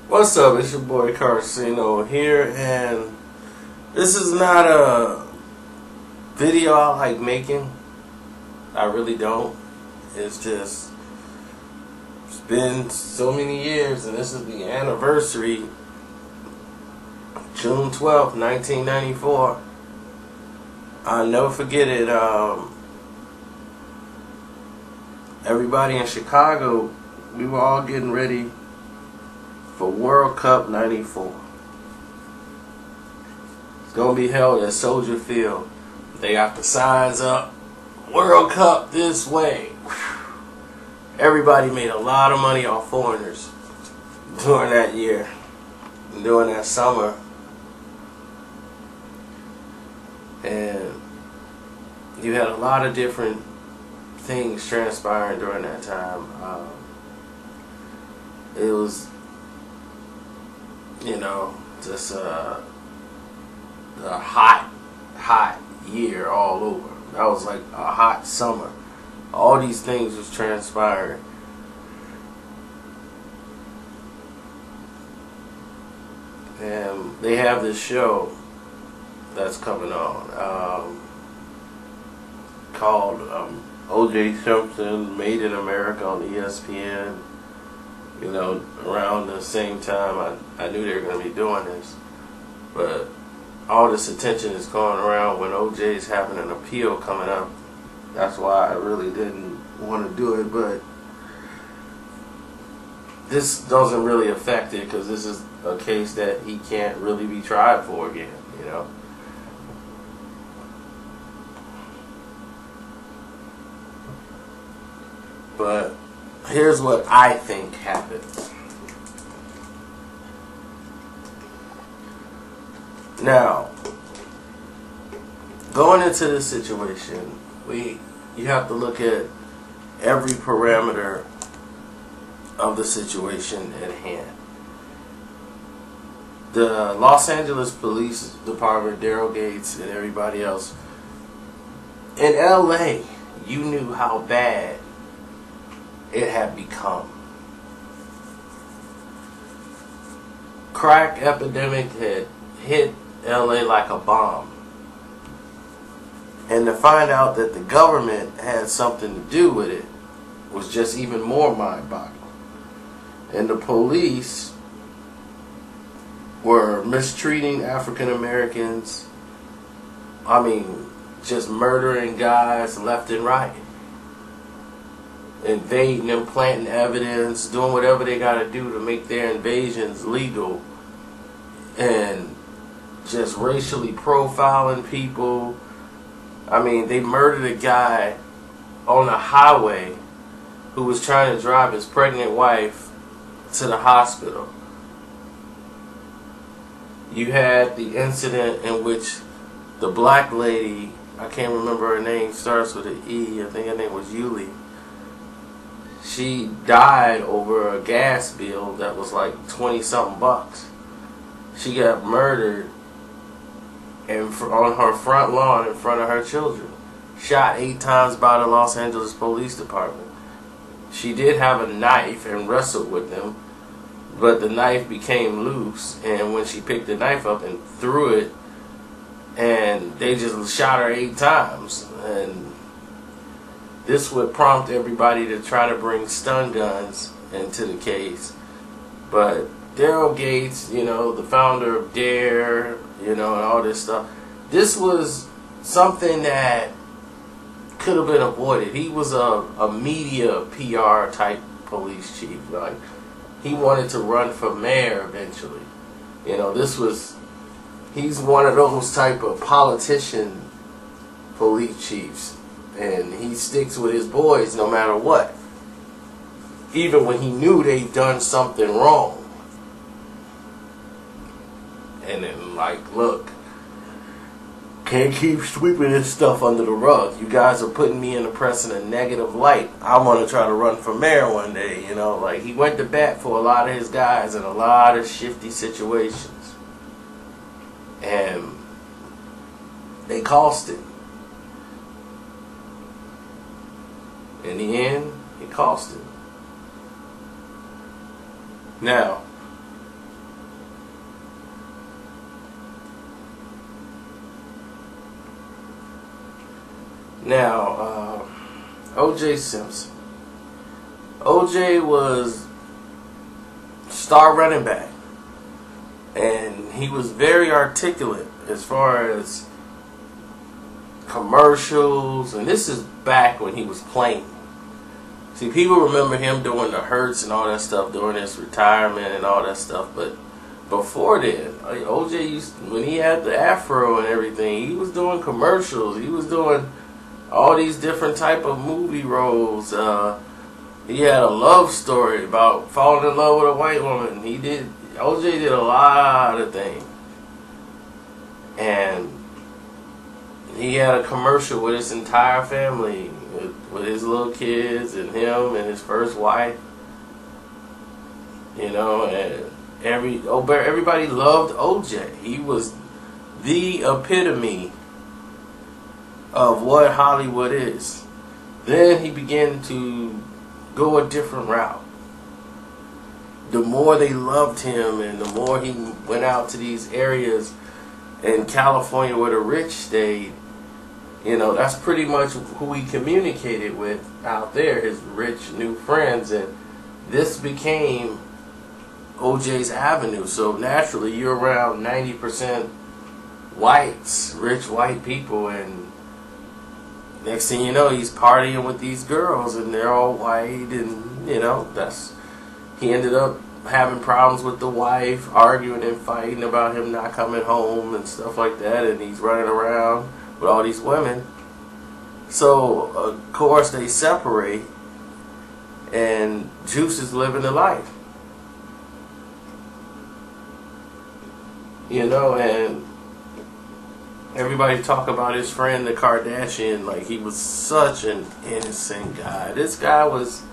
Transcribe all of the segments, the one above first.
What's up? It's your boy Carcino here, and this is not a video I like making. I really don't. It's just, it's been so many years, and this is the anniversary, June 12th, 1994. I'll never forget it. Everybody in Chicago, we were all getting ready for World Cup 94. It's going to be held at Soldier Field. They got the signs up, World Cup this way. Everybody made a lot of money off foreigners during that year, during that summer. And you had a lot of different things transpiring during that time. It was, just a hot year all over. That was like a hot summer. All these things was transpiring. And they have this show that's coming on called O.J. Simpson Made in America on ESPN. Around the same time I knew they were going to be doing this. But all this attention is going around when OJ's having an appeal coming up. That's why I really didn't want to do it. But this doesn't really affect it because this is a case that he can't really be tried for again, But here's what I think happened. Now, going into this situation, you have to look at every parameter of the situation at hand. The Los Angeles Police Department, Daryl Gates, and everybody else in LA, you knew how bad it had become. Crack epidemic had hit LA like a bomb. And to find out that the government had something to do with it was just even more mind-boggling. And the police were mistreating African Americans. Just murdering guys left and right. Invading them, planting evidence, doing whatever they got to do to make their invasions legal, and just racially profiling people. They murdered a guy on the highway who was trying to drive his pregnant wife to the hospital. You had the incident in which the black lady, I can't remember her name, starts with an E, I think her name was Yuli. She died over a gas bill that was like 20-something bucks. She got murdered on her front lawn in front of her children. Shot 8 times by the Los Angeles Police Department. She did have a knife and wrestled with them, but the knife became loose, and when she picked the knife up and threw it, and they just shot her 8 times. And this would prompt everybody to try to bring stun guns into the case. But Daryl Gates, the founder of DARE, and all this stuff, this was something that could have been avoided. He was a media PR type police chief. He wanted to run for mayor eventually. He's one of those type of politician police chiefs. And he sticks with his boys no matter what. Even when he knew they'd done something wrong. And then, look, can't keep sweeping this stuff under the rug. You guys are putting me in the press in a negative light. I want to try to run for mayor one day, He went to bat for a lot of his guys in a lot of shifty situations. And they cost it. In the end, it cost him. Now, Now, O.J. Simpson. O.J. was star running back, and he was very articulate as far as commercials, and this is back when he was playing. See, people remember him doing the Hurts and all that stuff during his retirement and all that stuff, but before then, O.J. when he had the afro and everything, he was doing commercials. He was doing all these different type of movie roles. He had a love story about falling in love with a white woman. O.J. did a lot of things. And he had a commercial with his entire family, with his little kids and him and his first wife. You know, and everybody loved O.J. He was the epitome of what Hollywood is. Then he began to go a different route. The more they loved him and the more he went out to these areas in California where the rich stayed, you know, that's pretty much who he communicated with out there, his rich new friends, and this became O.J.'s avenue. So naturally you're around 90% whites, rich white people, and next thing you know he's partying with these girls and they're all white, and you know, he ended up having problems with the wife, arguing and fighting about him not coming home and stuff like that, and he's running around with all these women. So of course they separate, and Juice is living the life. You know, and everybody talk about his friend the Kardashian like he was such an innocent guy. This guy was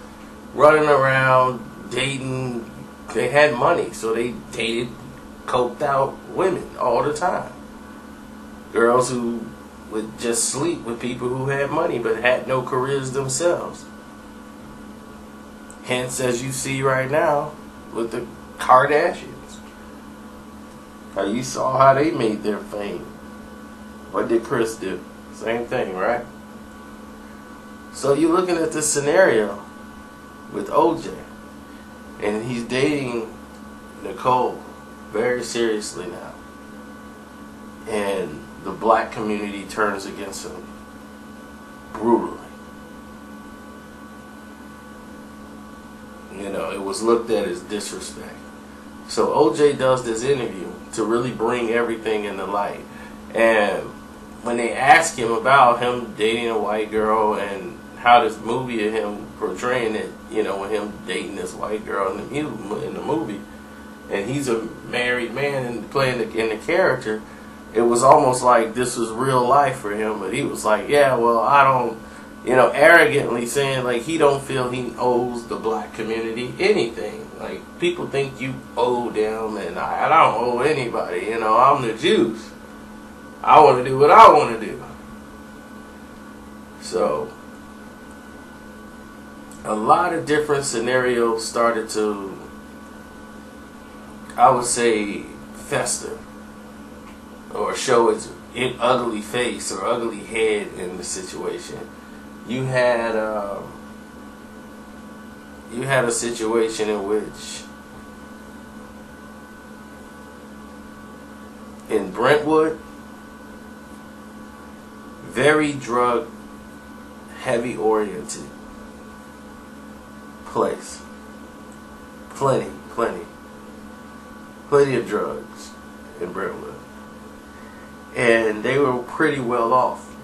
running around dating. They had money, so they dated coked out women all the time. Girls who would just sleep with people who had money but had no careers themselves. Hence, as you see right now with the Kardashians. You saw how they made their fame. What did Chris do? Same thing, right? So you're looking at this scenario with O.J. and he's dating Nicole very seriously now. And the black community turns against him brutally. You know, it was looked at as disrespect. So O.J. does this interview to really bring everything into light. And when they ask him about him dating a white girl and how this movie of him portraying it, you know, with him dating this white girl in the movie, and he's a married man and playing in the character, it was almost like this was real life for him. But he was like, yeah, well, I don't, you know, arrogantly saying like he don't feel he owes the black community anything. Like, people think you owe them, and I don't owe anybody. You know, I'm the Jews. I want to do what I want to do. So, a lot of different scenarios started to, I would say, fester or show its ugly face or ugly head in the situation. You had a situation in which in Brentwood, very drug heavy oriented place. Plenty of drugs in Brentwood. And they were pretty well off.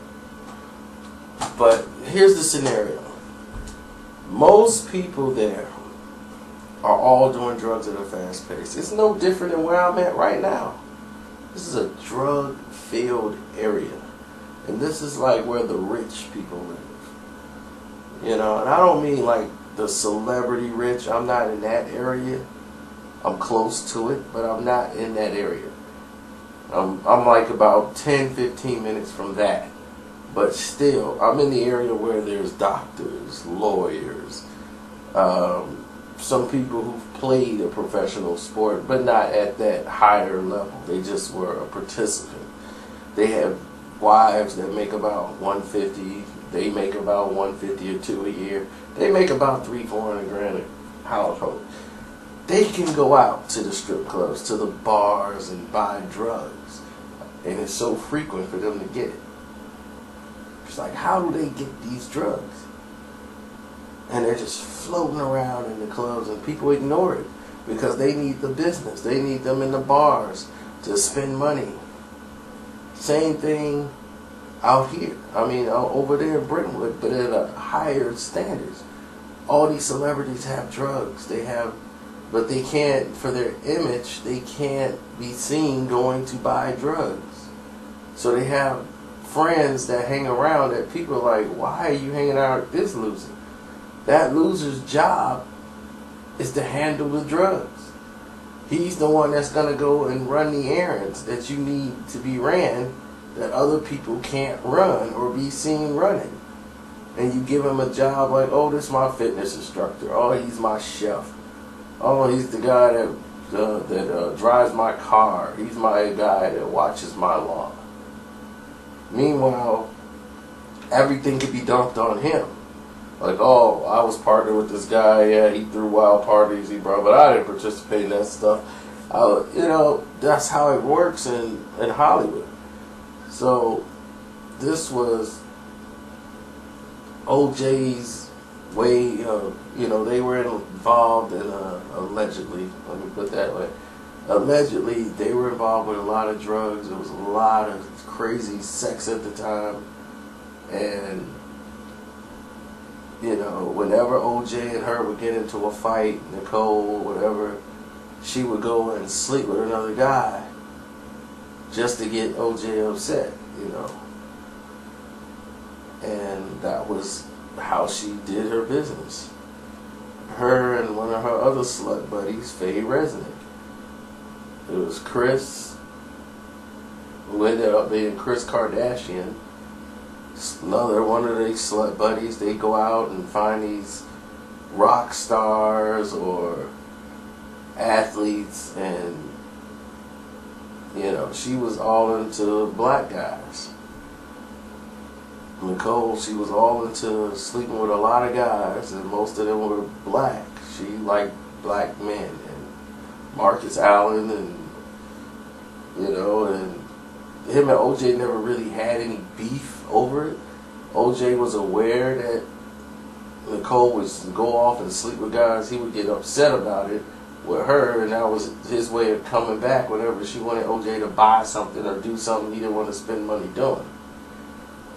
But here's the scenario. Most people there are all doing drugs at a fast pace. It's no different than where I'm at right now. This is a drug-filled area. And this is like where the rich people live. You know, and I don't mean like the celebrity rich. I'm not in that area. I'm close to it, but I'm not in that area. I'm like about 10-15 minutes from that. But still, I'm in the area where there's doctors, lawyers, some people who've played a professional sport, but not at that higher level. They just were a participant. They have wives that make about 150. They make about 150 or two a year. They make about 300-400 grand a household. They can go out to the strip clubs, to the bars, and buy drugs, and it's so frequent for them to get it. It's like, how do they get these drugs? And they're just floating around in the clubs, and people ignore it because they need the business. They need them in the bars to spend money. Same thing out here. I mean, over there in Brentwood, but at a higher standards. All these celebrities have drugs. But they can't, for their image, they can't be seen going to buy drugs. So they have friends that hang around that people are like, why are you hanging out with this loser? That loser's job is to handle the drugs. He's the one that's going to go and run the errands that you need to be ran that other people can't run or be seen running. And you give him a job like, oh, this is my fitness instructor. Oh, he's my chef. Oh, he's the guy that drives my car. He's my guy that watches my lawn. Meanwhile, everything could be dumped on him. Like, oh, I was partnered with this guy. Yeah, he threw wild parties. But I didn't participate in that stuff. That's how it works in Hollywood. So this was OJ's way of, they were involved in allegedly, let me put it that way, allegedly they were involved with a lot of drugs. There was a lot of crazy sex at the time, and whenever OJ and her would get into a fight, Nicole, whatever, she would go and sleep with another guy just to get OJ upset, and that was how she did her business. Her and one of her other slut buddies, Faye Resnick. It was Chris, who ended up being Chris Kardashian. Another one of these slut buddies. They go out and find these rock stars or athletes, and she was all into black guys. Nicole, she was all into sleeping with a lot of guys, and most of them were black. She liked black men, and Marcus Allen, and and him and OJ never really had any beef over it. OJ was aware that Nicole would go off and sleep with guys. He would get upset about it with her, and that was his way of coming back whenever she wanted OJ to buy something or do something he didn't want to spend money doing.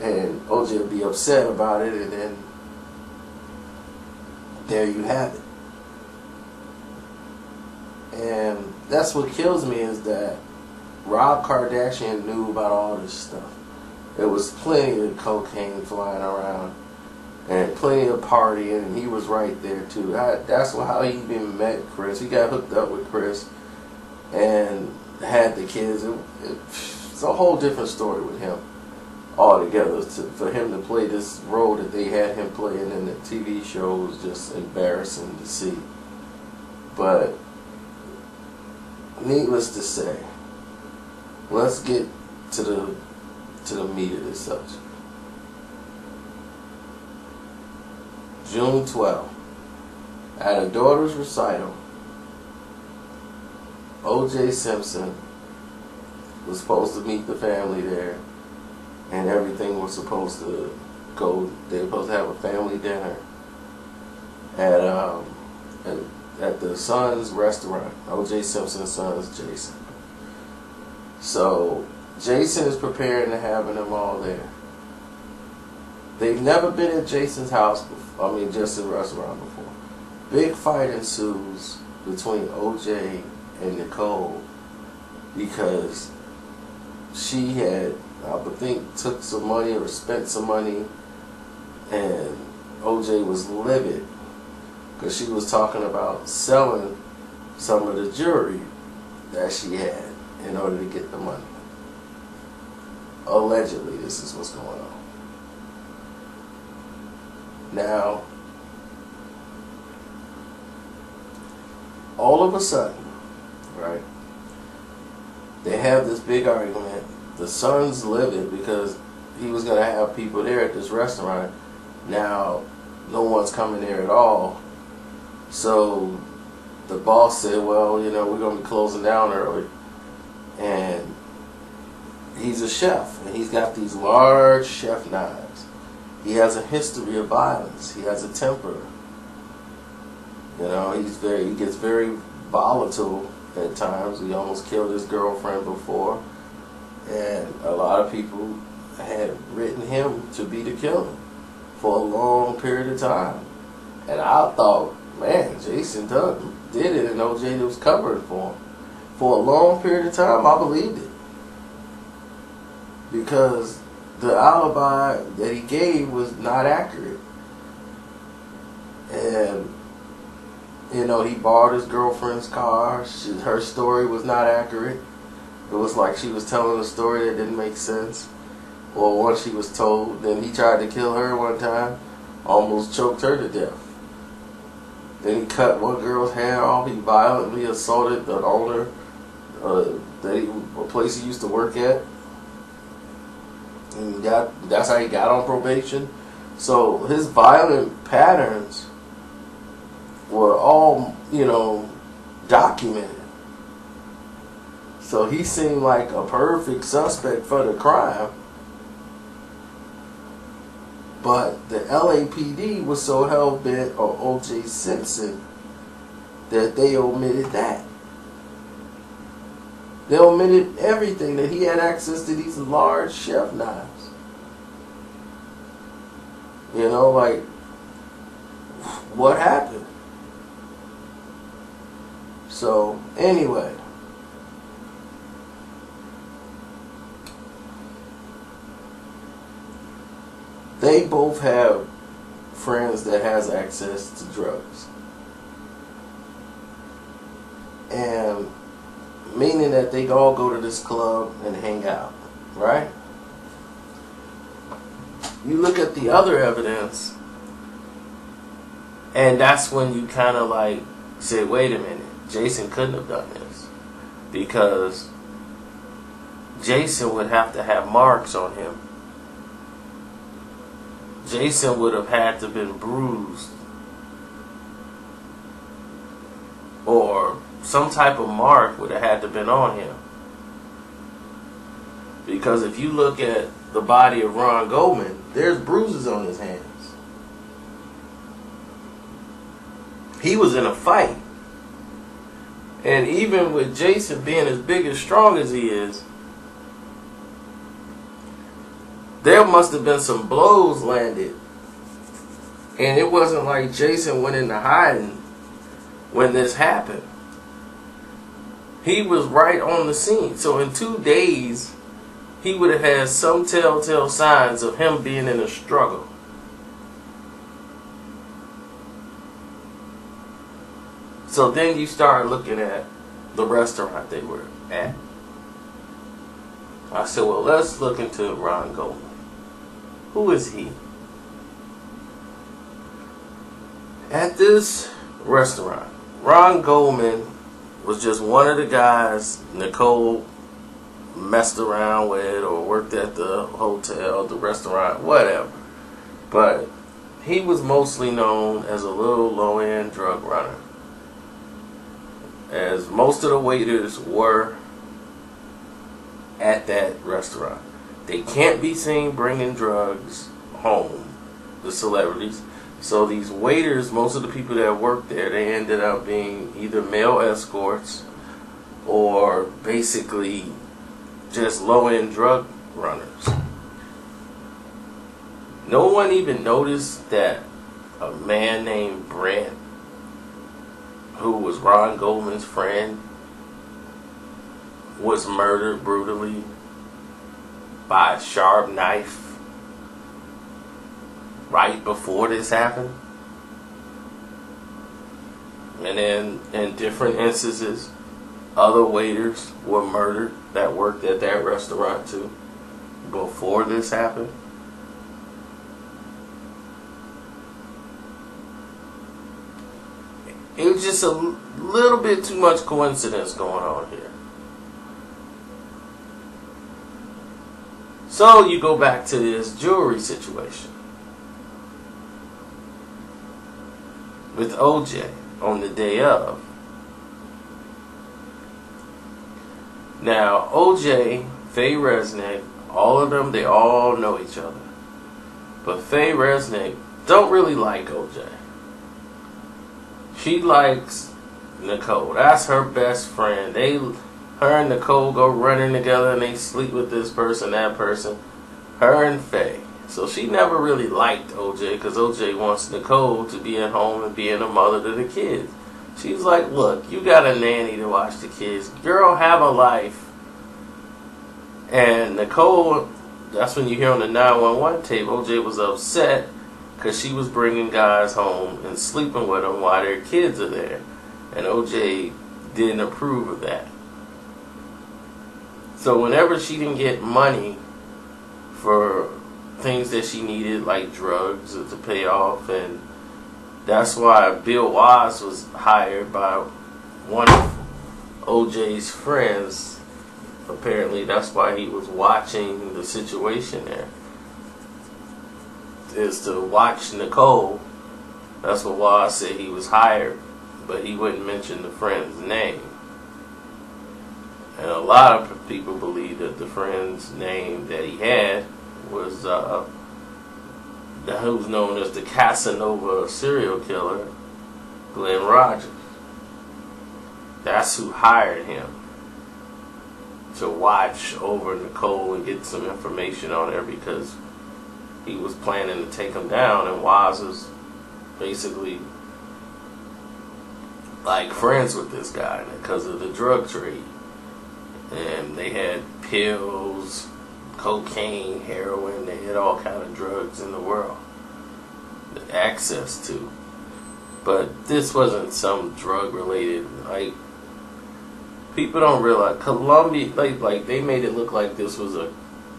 And OJ would be upset about it, and then there you have it. And that's what kills me, is that Rob Kardashian knew about all this stuff. There was plenty of cocaine flying around and plenty of partying, and he was right there too. That's how he even met Chris. He got hooked up with Chris and had the kids. It's a whole different story with him altogether. For him to play this role that they had him playing in the TV show was just embarrassing to see. But needless to say, let's get to the meat of this subject. June 12th, at a daughter's recital, O.J. Simpson was supposed to meet the family there, and everything was supposed to go. They were supposed to have a family dinner at the son's restaurant. O.J. Simpson's son's Jason. So Jason is preparing to having them all there. They've never been at Jason's house before, just in a restaurant before. Big fight ensues between OJ and Nicole because she had, I would think, took some money or spent some money, and OJ was livid because she was talking about selling some of the jewelry that she had in order to get the money. Allegedly, this is what's going on. Now, all of a sudden, right, they have this big argument, the son's livid because he was going to have people there at this restaurant. Now, no one's coming there at all. So the boss said, well, you know, we're going to be closing down early. And he's a chef, and he's got these large chef knives. He has a history of violence. He has a temper. You know, he gets very volatile at times. He almost killed his girlfriend before. And a lot of people had written him to be the killer for a long period of time. And I thought, man, Jason did it, and OJ was covering for him. For a long period of time, I believed it. Because the alibi that he gave was not accurate. And, you know, he borrowed his girlfriend's car. Her story was not accurate. It was like she was telling a story that didn't make sense. Or once she was told, then he tried to kill her one time, almost choked her to death. Then he cut one girl's hair off. He violently assaulted the owner a place he used to work at. And that's how he got on probation. So his violent patterns were all, you know, documented. So he seemed like a perfect suspect for the crime. But the LAPD was so hell-bent on O.J. Simpson that they omitted that. They omitted everything, that he had access to these large chef knives. You know, like, what happened? So, anyway. They both have friends that has access to drugs. And meaning that they all go to this club and hang out, right? You look at the other evidence, and that's when you kind of like say, wait a minute, Jason couldn't have done this, because Jason would have to have marks on him. Jason would have had to been bruised, or some type of mark would have had to been on him. Because if you look at the body of Ron Goldman, there's bruises on his hands. He was in a fight. And even with Jason being as big and strong as he is, there must have been some blows landed. And it wasn't like Jason went into hiding when this happened. He was right on the scene. So in 2 days, he would have had some telltale signs of him being in a struggle. So then you start looking at the restaurant they were at. I said, well, let's look into Ron Goldman. Who is he? At this restaurant, Ron Goldman was just one of the guys Nicole messed around with or worked at the hotel, the restaurant, whatever. But he was mostly known as a little low-end drug runner, as most of the waiters were at that restaurant. They can't be seen bringing drugs home, the celebrities. So these waiters, most of the people that worked there, they ended up being either male escorts or basically just low-end drug runners. No one even noticed that a man named Brent, who was Ron Goldman's friend, was murdered brutally by a sharp knife right before this happened. And then in different instances, other waiters were murdered that worked at that restaurant too before this happened. It was just a little bit too much coincidence going on here. So you go back to this jewelry situation with OJ on the day of. Now, OJ, Faye Resnick, all of them, they all know each other. But Faye Resnick don't really like OJ. She likes Nicole. That's her best friend. Her and Nicole go running together and they sleep with this person, that person. Her and Faye. So she never really liked OJ because OJ wants Nicole to be at home and being a mother to the kids. She's like, look, you got a nanny to watch the kids. Girl, have a life. And Nicole, that's when you hear on the 911 tape, OJ was upset because she was bringing guys home and sleeping with them while their kids are there. And OJ didn't approve of that. So whenever she didn't get money for things that she needed, like drugs to pay off, and that's why Bill Wise was hired by one of OJ's friends. Apparently, that's why he was watching the situation there. Is to watch Nicole. That's what Wise said he was hired, but he wouldn't mention the friend's name. And a lot of people believe that the friend's name that he had was who's known as the Casanova serial killer, Glenn Rogers. That's who hired him to watch over Nicole and get some information on her because he was planning to take him down, and Waz was basically like friends with this guy because of the drug trade. And they had pills, cocaine, heroin, they had all kind of drugs in the world access to. But this wasn't some drug related, like, people don't realize Colombia, like they made it look like this was a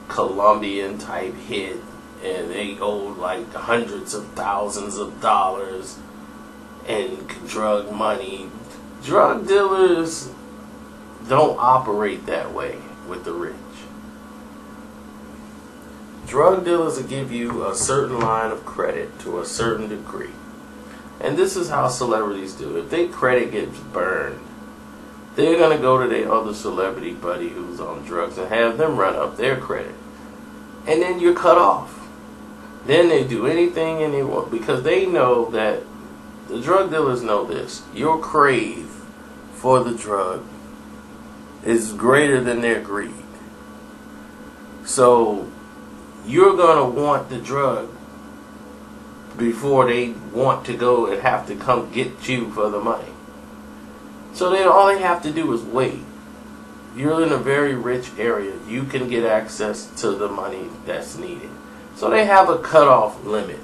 Colombian type hit and they owed like hundreds of thousands of dollars and drug money. Drug dealers don't operate that way with the rich. Drug dealers will give you a certain line of credit to a certain degree. And this is how celebrities do. If their credit gets burned, they're going to go to their other celebrity buddy who's on drugs and have them run up their credit. And then you're cut off. Then they do anything and they want, because they know that the drug dealers know this. Your crave for the drug is greater than their greed. So you're going to want the drug before they want to go and have to come get you for the money. So then all they have to do is wait. You're in a very rich area. You can get access to the money that's needed. So they have a cutoff limit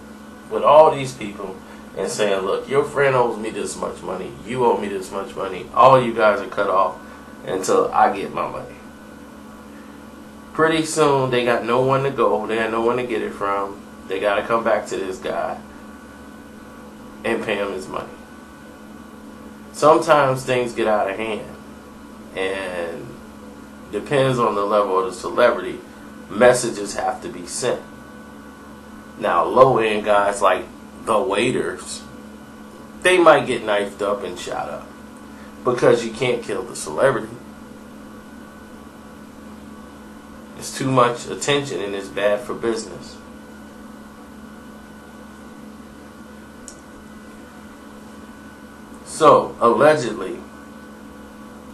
with all these people and saying, look, your friend owes me this much money. You owe me this much money. All you guys are cut off until I get my money. Pretty soon they got no one to go. They got no one to get it from. They got to come back to this guy and pay him his money. Sometimes things get out of hand, and depends on the level of the celebrity, messages have to be sent. Now, low-end guys like the waiters, they might get knifed up and shot up because you can't kill the celebrity. It's too much attention and it's bad for business. So, allegedly,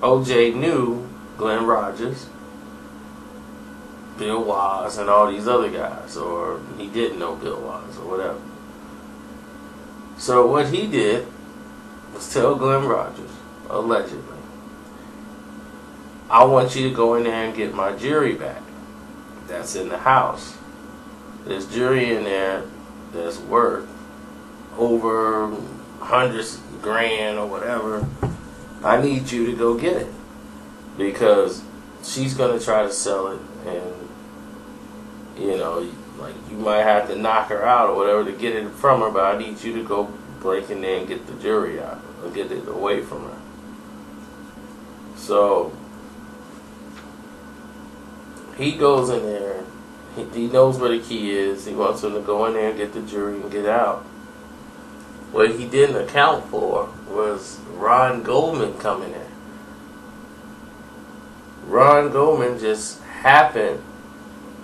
OJ knew Glenn Rogers, Bill Wise, and all these other guys, or he didn't know Bill Wise, or whatever. So what he did was tell Glenn Rogers, allegedly, I want you to go in there and get my jewelry back. That's in the house. There's jewelry in there that's worth over hundreds grand or whatever. I need you to go get it because she's gonna try to sell it, and you know, like, you might have to knock her out or whatever to get it from her, but I need you to go break in there and get the jewelry out or get it away from her. So he goes in there, He knows where the key is. He wants them to go in there and get the jury and get out. What he didn't account for was Ron Goldman coming in. Ron Goldman just happened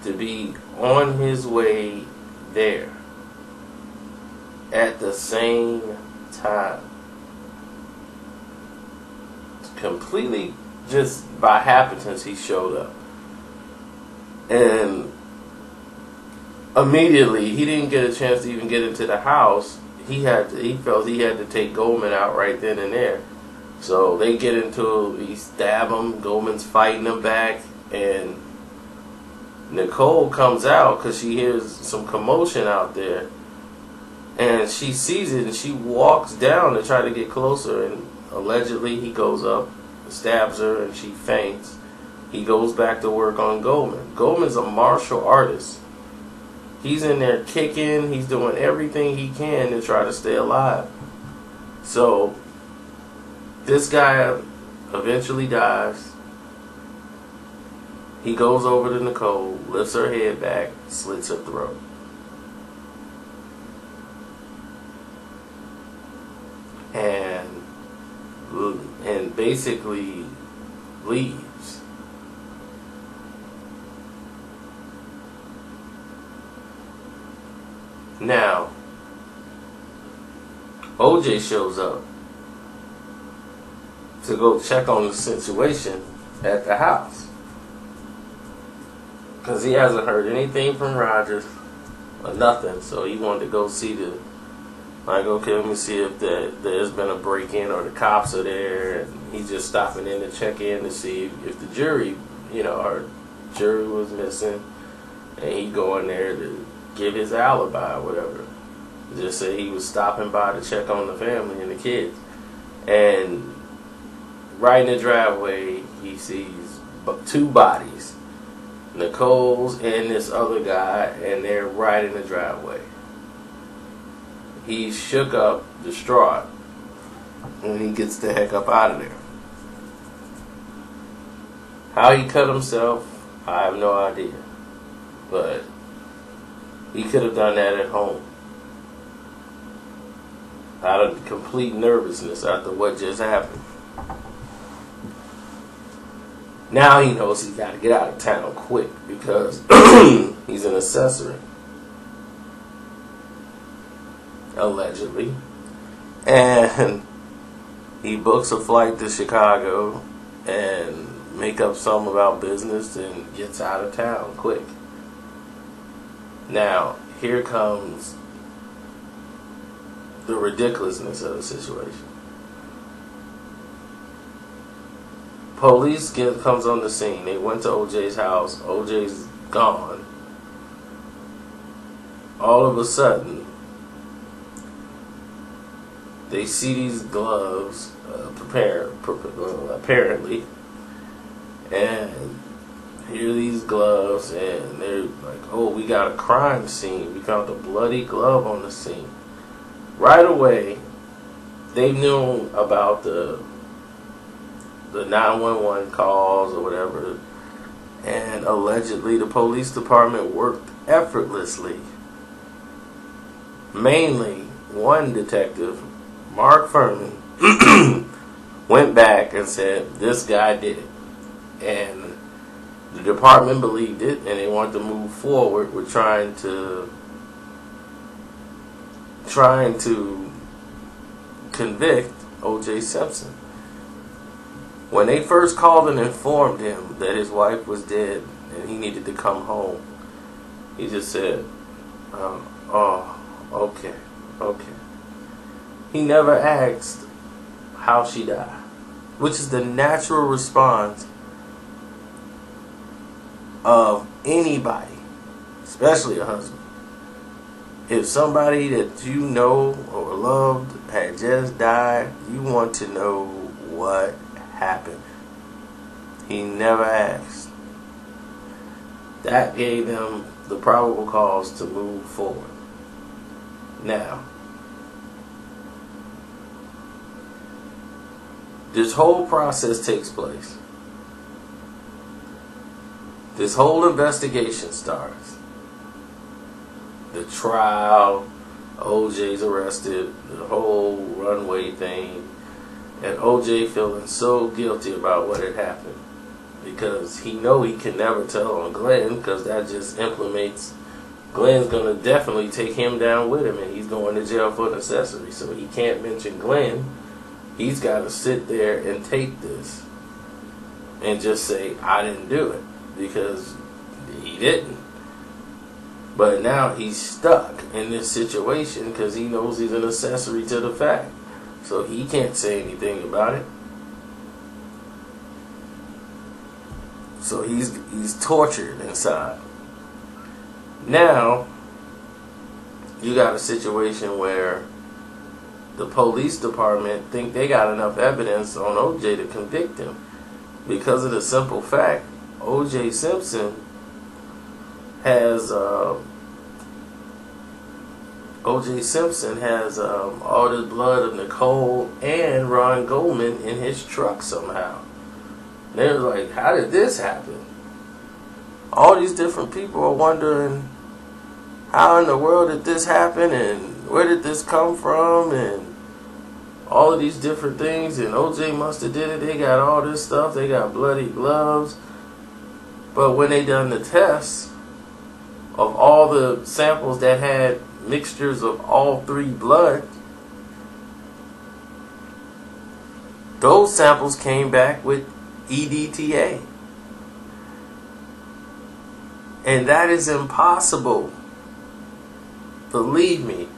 to be on his way there at the same time. Completely just by happenstance he showed up. And immediately he didn't get a chance to even get into the house. He felt he had to take Goldman out right then and there. So they get into he stab him, Goldman's fighting him back, and Nicole comes out because she hears some commotion out there. And she sees it and she walks down to try to get closer, and allegedly he goes up, stabs her, and she faints. He goes back to work on Goldman. Goldman's a martial artist. He's in there kicking, he's doing everything he can to try to stay alive. So this guy eventually dies. He goes over to Nicole, lifts her head back, slits her throat. And basically leaves. Now, OJ shows up to go check on the situation at the house, because he hasn't heard anything from Rogers or nothing, so he wanted to go see okay, let me see if there's been a break-in or the cops are there, and he's just stopping in to check in to see if the jury, our jury was missing, and he go in there to give his alibi or whatever. Just say he was stopping by to check on the family and the kids. And right in the driveway, he sees two bodies, Nicole's and this other guy, and they're right in the driveway. He's shook up, distraught, and he gets the heck up out of there. How he cut himself, I have no idea. But he could have done that at home, out of complete nervousness after what just happened. Now he knows he's got to get out of town quick because he's an accessory, allegedly. And he books a flight to Chicago and make up something about business and gets out of town quick. Now, here comes the ridiculousness of the situation. Police comes on the scene. They went to OJ's house. OJ's gone. All of a sudden, they see these gloves, apparently, and hear these gloves, and they're like, oh, we got a crime scene. We found a bloody glove on the scene. Right away, they knew about the 911 calls or whatever, and allegedly the police department worked effortlessly. Mainly, one detective, Mark Furman, went back and said, this guy did it. And the department believed it, and they wanted to move forward with trying to convict O.J. Simpson. When they first called and informed him that his wife was dead and he needed to come home, he just said, oh, okay. He never asked how she died, which is the natural response of anybody, especially a husband. If somebody that you know or loved had just died, you want to know what happened. He never asked. That gave them the probable cause to move forward. Now, this whole process takes place. This whole investigation starts. the trial, OJ's arrested, the whole runway thing, and OJ feeling so guilty about what had happened because he can never tell on Glenn because that just implements Glenn's going to definitely take him down with him, and he's going to jail for an accessory, so he can't mention Glenn. He's got to sit there and take this and just say, I didn't do it, because he didn't. But now he's stuck in this situation because he knows he's an accessory to the fact. So he can't say anything about it. So he's tortured inside. Now, you got a situation where the police department think they got enough evidence on OJ to convict him because of the simple fact OJ Simpson has all the blood of Nicole and Ron Goldman in his truck somehow. They're like, how did this happen? All these different people are wondering, how in the world did this happen, and where did this come from, and all of these different things, and OJ must have did it. They got all this stuff. They got bloody gloves. But when they done the tests of all the samples that had mixtures of all three blood, those samples came back with EDTA. And that is impossible. Believe me,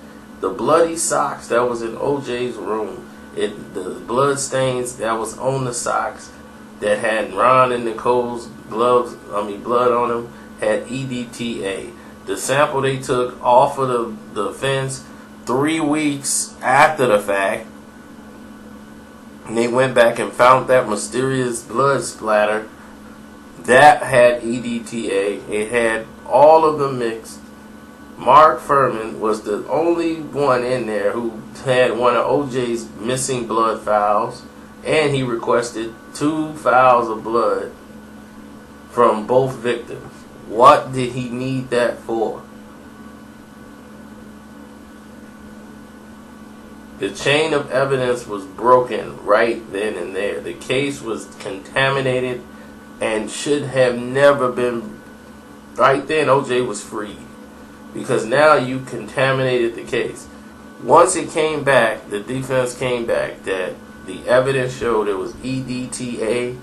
the bloody socks that was in OJ's room, the blood stains that was on the socks that had Ron and Nicole's blood on them, had EDTA. The sample they took off of the fence 3 weeks after the fact, and they went back and found that mysterious blood splatter that had EDTA. It had all of them mixed. Mark Furman was the only one in there who had one of OJ's missing blood files, and he requested 2 files of blood from both victims. What did he need that for? The chain of evidence was broken right then and there. The case was contaminated and should have never been. Right then, OJ was freed because now you contaminated the case. Once it came back, the defense came back that the evidence showed there was EDTA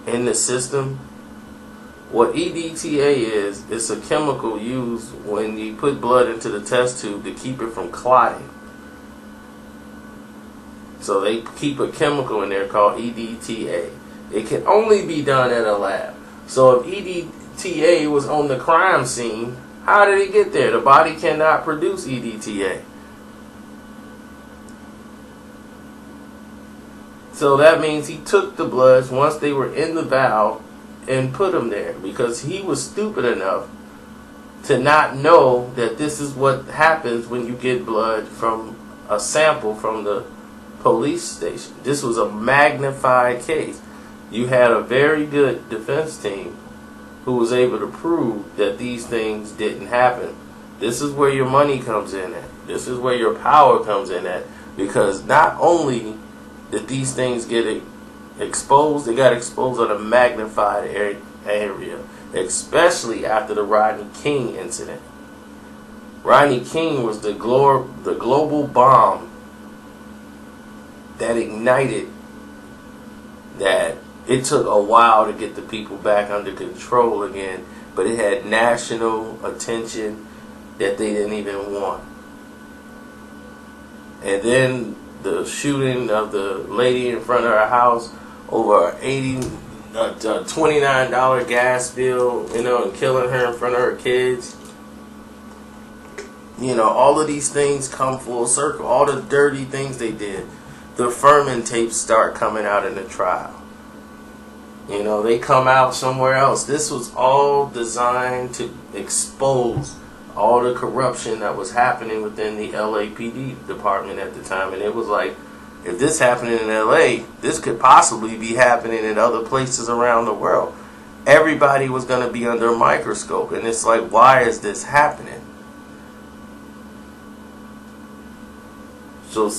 in the system. What EDTA is, it's a chemical used when you put blood into the test tube to keep it from clotting. So they keep a chemical in there called EDTA. It can only be done at a lab. So if EDTA was on the crime scene, how did it get there? The body cannot produce EDTA. So that means he took the bloods once they were in the valve and put them there because he was stupid enough to not know that this is what happens when you get blood from a sample from the police station. This was a magnified case. You had a very good defense team who was able to prove that these things didn't happen. This is where your money comes in at. This is where your power comes in at, because not only did these things get exposed, they got exposed on a magnified area, especially after the Rodney King incident. Rodney King was the global bomb that ignited that. It took a while to get the people back under control again, but it had national attention that they didn't even want. And then the shooting of the lady in front of her house over $29 gas bill, and killing her in front of her kids. All of these things come full circle. All the dirty things they did. The Furman tapes start coming out in the trial. They come out somewhere else. This was all designed to expose all the corruption that was happening within the LAPD department at the time. And it was like, if this happened in LA, this could possibly be happening in other places around the world. Everybody was going to be under a microscope. And it's like, why is this happening? So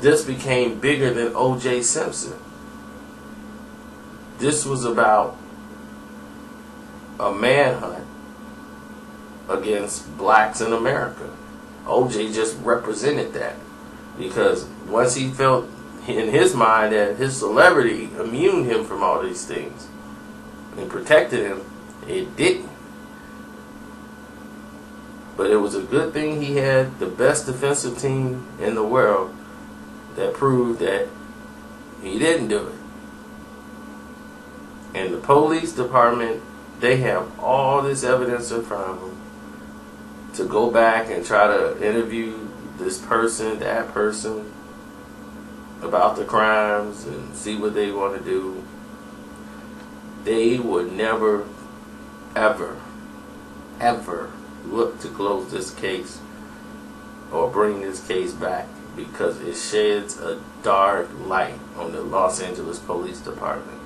this became bigger than O.J. Simpson. This was about a manhunt against blacks in America. O.J. just represented that, because once he felt in his mind that his celebrity immuned him from all these things and protected him, it didn't. But it was a good thing he had the best defensive team in the world that proved that he didn't do it. And the police department, they have all this evidence in front of them to go back and try to interview this person, that person, about the crimes and see what they want to do. They would never, ever, ever look to close this case or bring this case back, because it sheds a dark light on the Los Angeles Police Department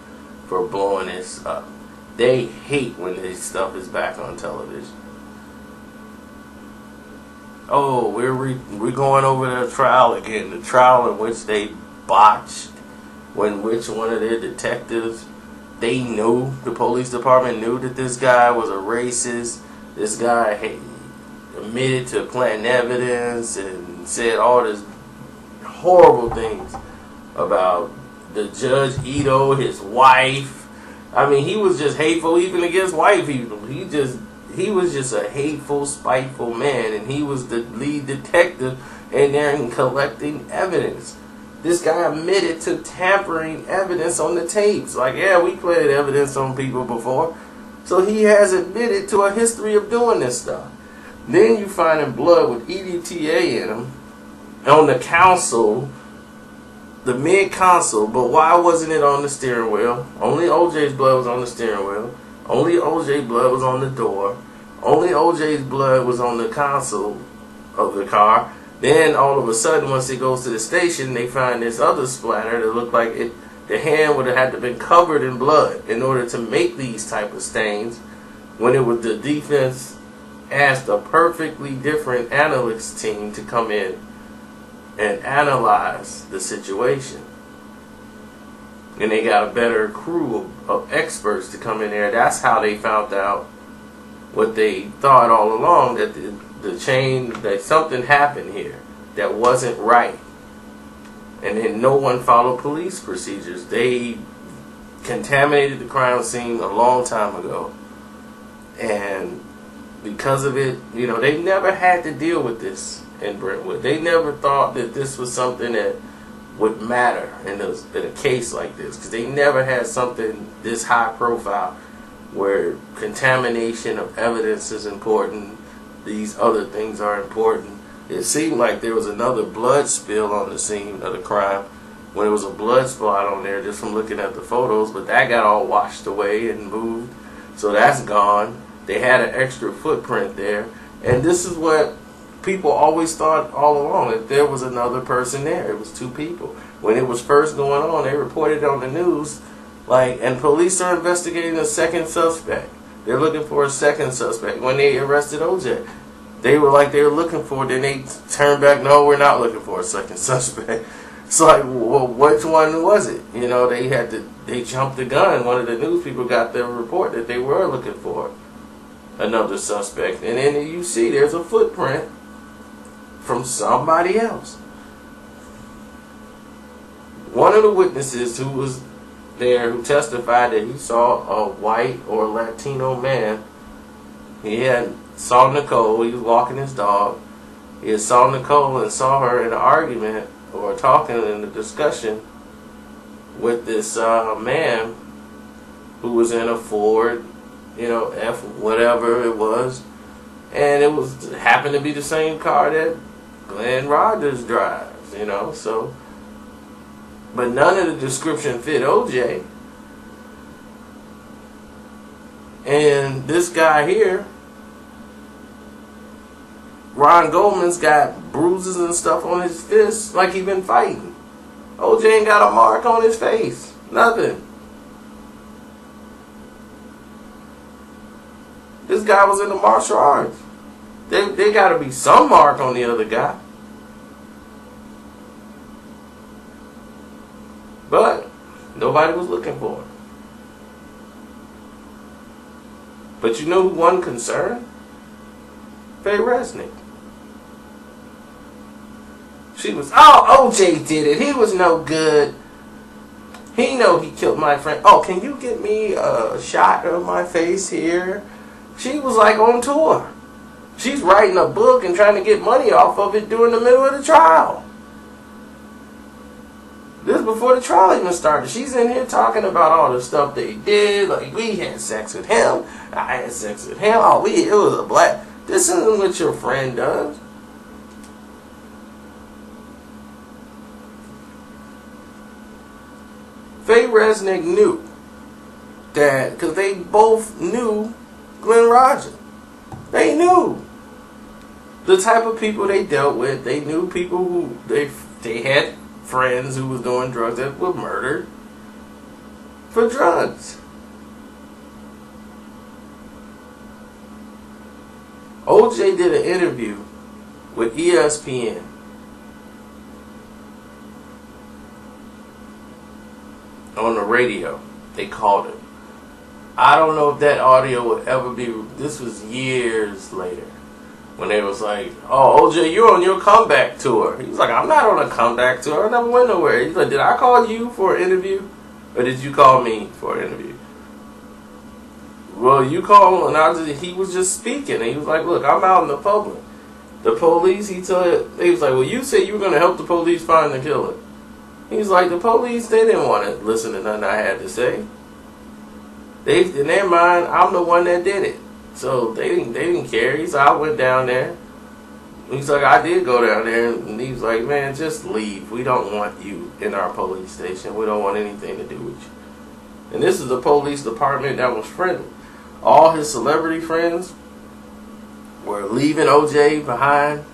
for blowing this up. They hate when this stuff is back on television. Oh, we're going over the trial again. The trial in which they botched, when which one of their detectives, they knew, the police department knew that this guy was a racist. This guy admitted to planting evidence and said all this horrible things about the Judge Ito, his wife. I mean, he was just hateful even against white people. He was just a hateful, spiteful man, and he was the lead detective in there and collecting evidence. This guy admitted to tampering evidence on the tapes. Like, yeah, we planted evidence on people before. So he has admitted to a history of doing this stuff. Then you find him blood with EDTA in him on the council, the mid-console. But why wasn't it on the steering wheel? Only OJ's blood was on the steering wheel. Only OJ blood was on the door. Only OJ's blood was on the console of the car. Then all of a sudden, once he goes to the station, they find this other splatter that looked like it. The hand would have had to have been covered in blood in order to make these type of stains, when it was the defense asked a perfectly different analyst team to come in and analyze the situation. And they got a better crew of experts to come in there. That's how they found out what they thought all along, that the chain, that something happened here that wasn't right. And then no one followed police procedures. They contaminated the crime scene a long time ago. And because of it, you know, they never had to deal with this in Brentwood. They never thought that this was something that would matter in a case like this, because they never had something this high profile where contamination of evidence is important. These other things are important. It seemed like there was another blood spill on the scene of the crime, when it was a blood spot on there just from looking at the photos, but that got all washed away and moved, so that's gone. They had an extra footprint there, and this is what people always thought all along, that there was another person there. It was two people. When it was first going on, they reported on the news, and police are investigating a second suspect. They're looking for a second suspect. When they arrested OJ, they were looking for it, then they turned back, no, we're not looking for a second suspect. It's like, well, which one was it? You know, they jumped the gun. One of the news people got the report that they were looking for another suspect. And then you see there's a footprint from somebody else. One of the witnesses who was there, who testified that he saw a white or Latino man, saw Nicole. He was walking his dog. He saw Nicole and saw her in an argument or talking in a discussion with this man who was in a Ford, F whatever it was, and it happened to be the same car that Glenn Rogers drives, so. But none of the description fit OJ. And this guy here, Ron Goldman's got bruises and stuff on his fists like he been fighting. OJ ain't got a mark on his face. Nothing. This guy was in the martial arts. They got to be some mark on the other guy. Nobody was looking for her. But you know who wasn't concerned? Faye Resnick. She was, oh, OJ did it. He was no good. He know he killed my friend. Oh, can you get me a shot of my face here? She was like on tour. She's writing a book and trying to get money off of it during the middle of the trial. This is before the trial even started. She's in here talking about all the stuff they did. Like, we had sex with him. I had sex with him. Oh, it was a black. This isn't what your friend does. Faye Resnick knew that, because they both knew Glenn Rogers. They knew the type of people they dealt with. They knew people who they had friends who was doing drugs that were murdered for drugs. OJ did an interview with ESPN. On the radio, they called him. I don't know if that audio would ever be. This was years later when they was like, "Oh, OJ, you're on your comeback tour." He was like, "I'm not on a comeback tour. I never went nowhere." He's like, "Did I call you for an interview, or did you call me for an interview?" Well, you called, and he was just speaking, and he was like, "Look, I'm out in the public. The police." He was like, "Well, you said you were going to help the police find the killer." He's like, "The police, they didn't want to listen to nothing I had to say. In their mind, I'm the one that did it. So they didn't care." He's like, "I went down there." He's like, "I did go down there." And he was like, "Man, just leave. We don't want you in our police station. We don't want anything to do with you." And this is the police department that was friendly. All his celebrity friends were leaving OJ behind.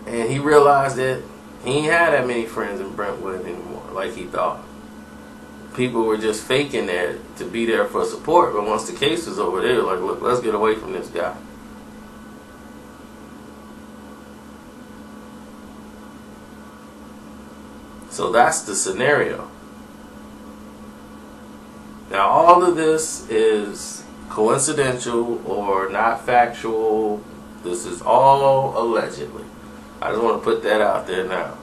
And he realized that he ain't had that many friends in Brentwood anymore, like he thought. People were just faking there to be there for support, but once the case was over, they were like, "Look, let's get away from this guy." So that's the scenario. Now, all of this is coincidental or not factual. This is all allegedly. I just want to put that out there now,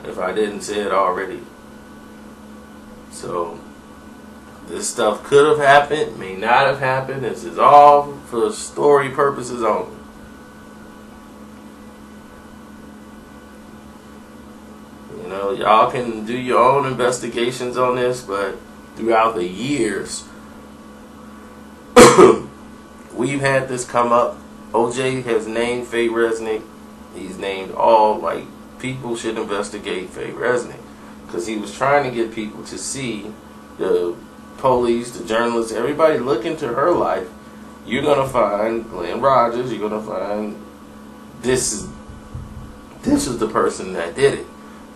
if I didn't say it already. So, this stuff could have happened, may not have happened. This is all for story purposes only. You know, y'all can do your own investigations on this, but throughout the years, we've had this come up. OJ has named Faye Resnick. He's named all, like, people should investigate Faye Resnick, because he was trying to get people to see, the police, the journalists, everybody look into her life. You're going to find Glenn Rogers. You're going to find this is the person that did it.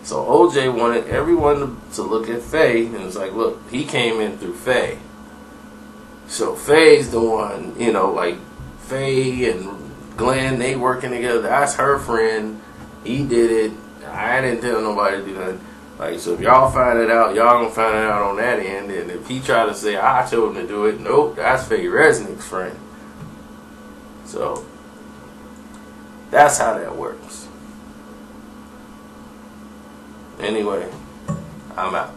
So OJ wanted everyone to look at Faye, and it was like, look, he came in through Faye. So Faye's the one, you know, like Faye and Glenn, they working together. That's her friend. He did it. I didn't tell nobody to do nothing. Like, so if y'all find it out, y'all gonna find it out on that end. And if he try to say I told him to do it, nope, that's Faye Resnick's friend. So that's how that works. Anyway, I'm out.